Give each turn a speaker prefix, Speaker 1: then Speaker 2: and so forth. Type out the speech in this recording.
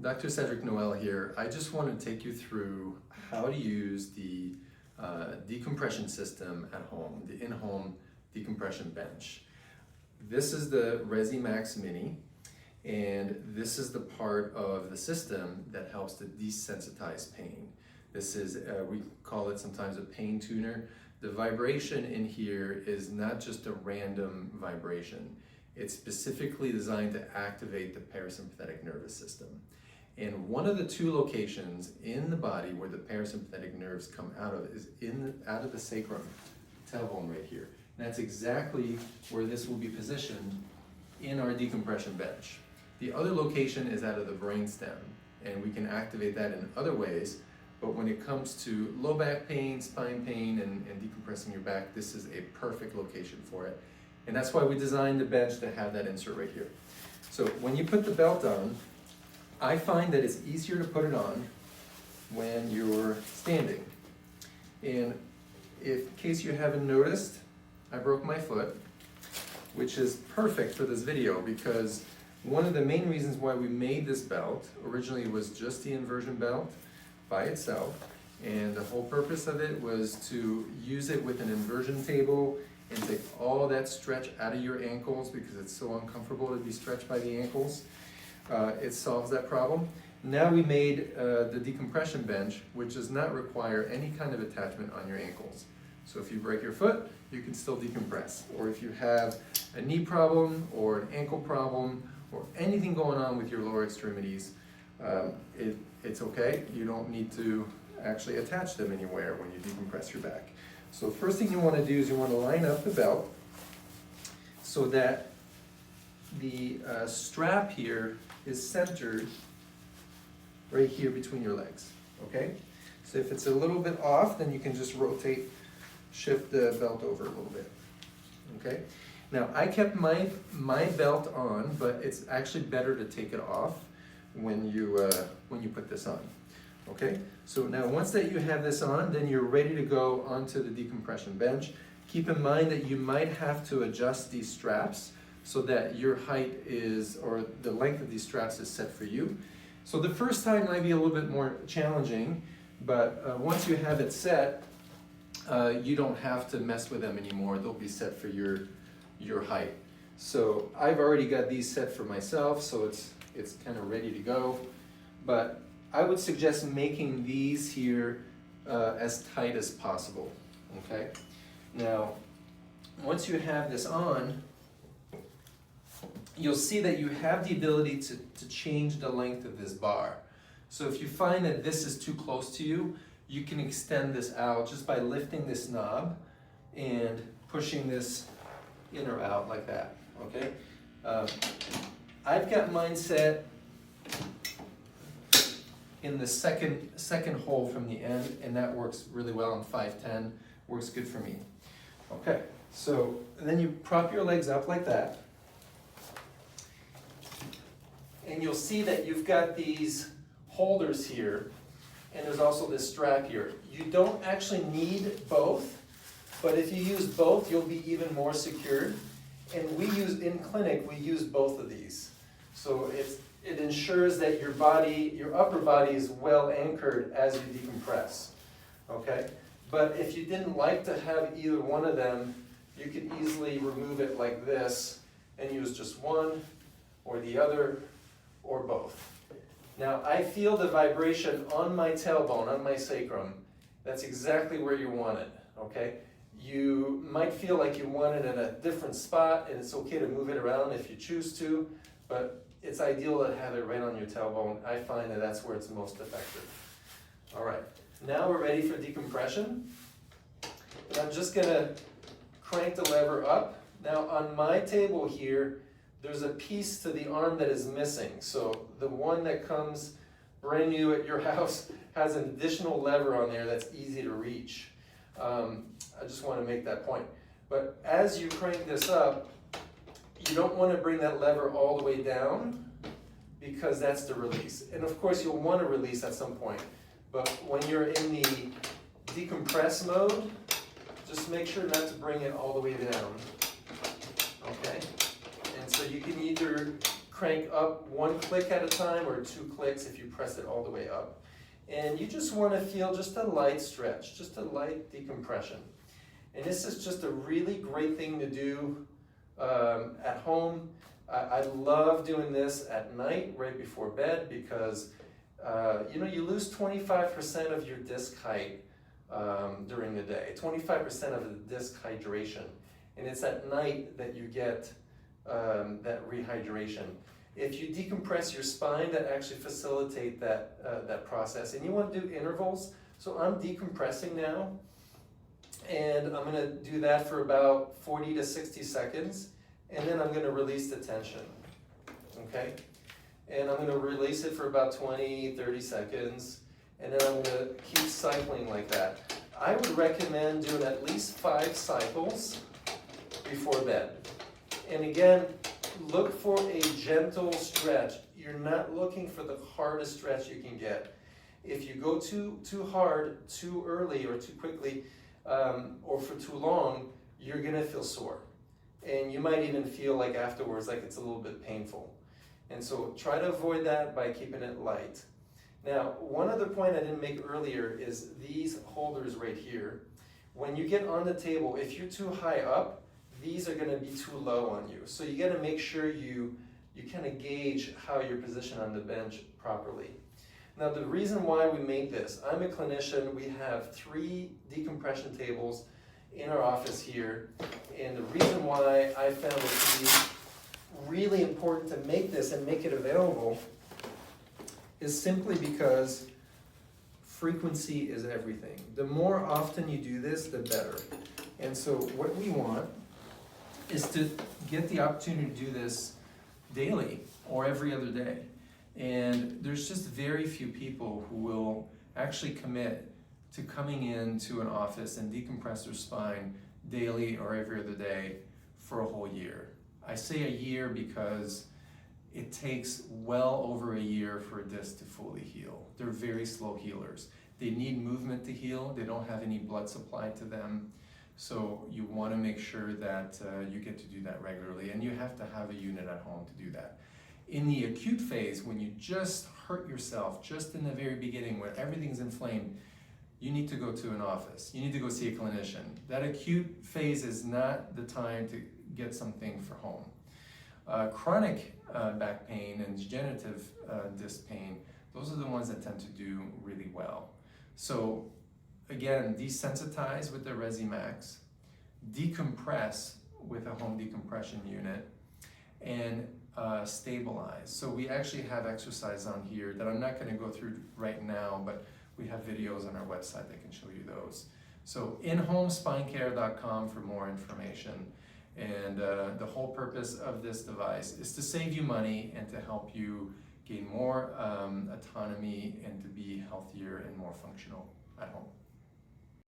Speaker 1: Dr. Cedric Noel here. I just want to take you through how to use the decompression system at home, the In-Home Decompression Bench. This is the Rezzimax Mini, and this is the part of the system that helps to desensitize pain. This is, we call it sometimes a pain tuner. The vibration in here is not just a random vibration. It's specifically designed to activate the parasympathetic nervous system. And one of the two locations in the body where the parasympathetic nerves come out of is out of the sacrum, tailbone right here. And that's exactly where this will be positioned in our decompression bench. The other location is out of the brainstem, and we can activate that in other ways. But when it comes to low back pain, spine pain, and decompressing your back, this is a perfect location for it. And that's why we designed the bench to have that insert right here. So when you put the belt on, I find that it's easier to put it on when you're standing. And in case you haven't noticed, I broke my foot, which is perfect for this video because one of the main reasons why we made this belt originally was just the inversion belt by itself, and the whole purpose of it was to use it with an inversion table and take all that stretch out of your ankles because it's so uncomfortable to be stretched by the ankles. It solves that problem. Now we made the decompression bench, which does not require any kind of attachment on your ankles. So if you break your foot, you can still decompress. Or if you have a knee problem or an ankle problem or anything going on with your lower extremities, it's okay. You don't need to actually attach them anywhere when you decompress your back. So first thing you want to do is you want to line up the belt so that the strap here is centered right here between your legs, okay? So if it's a little bit off, then you can just shift the belt over a little bit, okay? Now I kept my belt on, but it's actually better to take it off when you put this on, okay? So now once that you have this on, then you're ready to go onto the decompression bench. Keep in mind that you might have to adjust these straps so that your height is, or the length of these straps is set for you. So the first time might be a little bit more challenging, but once you have it set, you don't have to mess with them anymore. They'll be set for your height. So I've already got these set for myself, so it's kind of ready to go. But I would suggest making these here as tight as possible, okay? Now, once you have this on, you'll see that you have the ability to change the length of this bar. So if you find that this is too close to you, you can extend this out just by lifting this knob and pushing this in or out like that, okay? I've got mine set in the second hole from the end, and that works really well on 5'10", works good for me. Okay, so and then you prop your legs up like that, and you'll see that you've got these holders here, and there's also this strap here. You don't actually need both, but if you use both, you'll be even more secured. And in clinic, we use both of these. So it ensures that your upper body is well anchored as you decompress, okay? But if you didn't like to have either one of them, you could easily remove it like this and use just one or the other or both. Now I feel the vibration on my tailbone, on my sacrum. That's exactly where you want it, okay? You might feel like you want it in a different spot, and it's okay to move it around if you choose to, but it's ideal to have it right on your tailbone. I find that that's where it's most effective. All right, now we're ready for decompression. And I'm just gonna crank the lever up. Now on my table here, there's a piece to the arm that is missing. So the one that comes brand new at your house has an additional lever on there that's easy to reach. I just want to make that point. But as you crank this up, you don't want to bring that lever all the way down because that's the release. And of course you'll want to release at some point. But when you're in the decompress mode, just make sure not to bring it all the way down. Okay? And so you can either crank up 1 click at a time or 2 clicks if you press it all the way up. And you just want to feel just a light stretch, just a light decompression. And this is just a really great thing to do at home. I love doing this at night, right before bed, because you lose 25% of your disc height during the day, 25% of the disc hydration. And it's at night that you get that rehydration. If you decompress your spine, that actually facilitate that process. And you want to do intervals. So I'm decompressing now, and I'm going to do that for about 40 to 60 seconds, and then I'm going to release the tension. Okay? And I'm going to release it for about 20, 30 seconds, and then I'm going to keep cycling like that. I would recommend doing at least 5 cycles before bed. And again, look for a gentle stretch. You're not looking for the hardest stretch you can get. If you go too hard, too early, or too quickly, or for too long, you're gonna feel sore. And you might even feel like afterwards, like it's a little bit painful. And so try to avoid that by keeping it light. Now, one other point I didn't make earlier is these holders right here. When you get on the table, if you're too high up, these are going to be too low on you. So you got to make sure you kind of gauge how you're positioned on the bench properly. Now, the reason why we made this, I'm a clinician. We have 3 decompression tables in our office here. And the reason why I found it to be really important to make this and make it available is simply because frequency is everything. The more often you do this, the better. And so what we want is to get the opportunity to do this daily or every other day. And there's just very few people who will actually commit to coming into an office and decompress their spine daily or every other day for a whole year. I say a year because it takes well over a year for a disc to fully heal. They're very slow healers. They need movement to heal. They don't have any blood supply to them. So you want to make sure that you get to do that regularly, and you have to have a unit at home to do that. In the acute phase, when you just hurt yourself, just in the very beginning when everything's inflamed, you need to go to an office. You need to go see a clinician. That acute phase is not the time to get something for home. Chronic back pain and degenerative disc pain, those are the ones that tend to do really well. So again, desensitize with the Rezzimax, decompress with a home decompression unit, and stabilize. So we actually have exercise on here that I'm not going to go through right now, but we have videos on our website that can show you those. So inhomespinecare.com for more information. And the whole purpose of this device is to save you money and to help you gain more autonomy and to be healthier and more functional at home.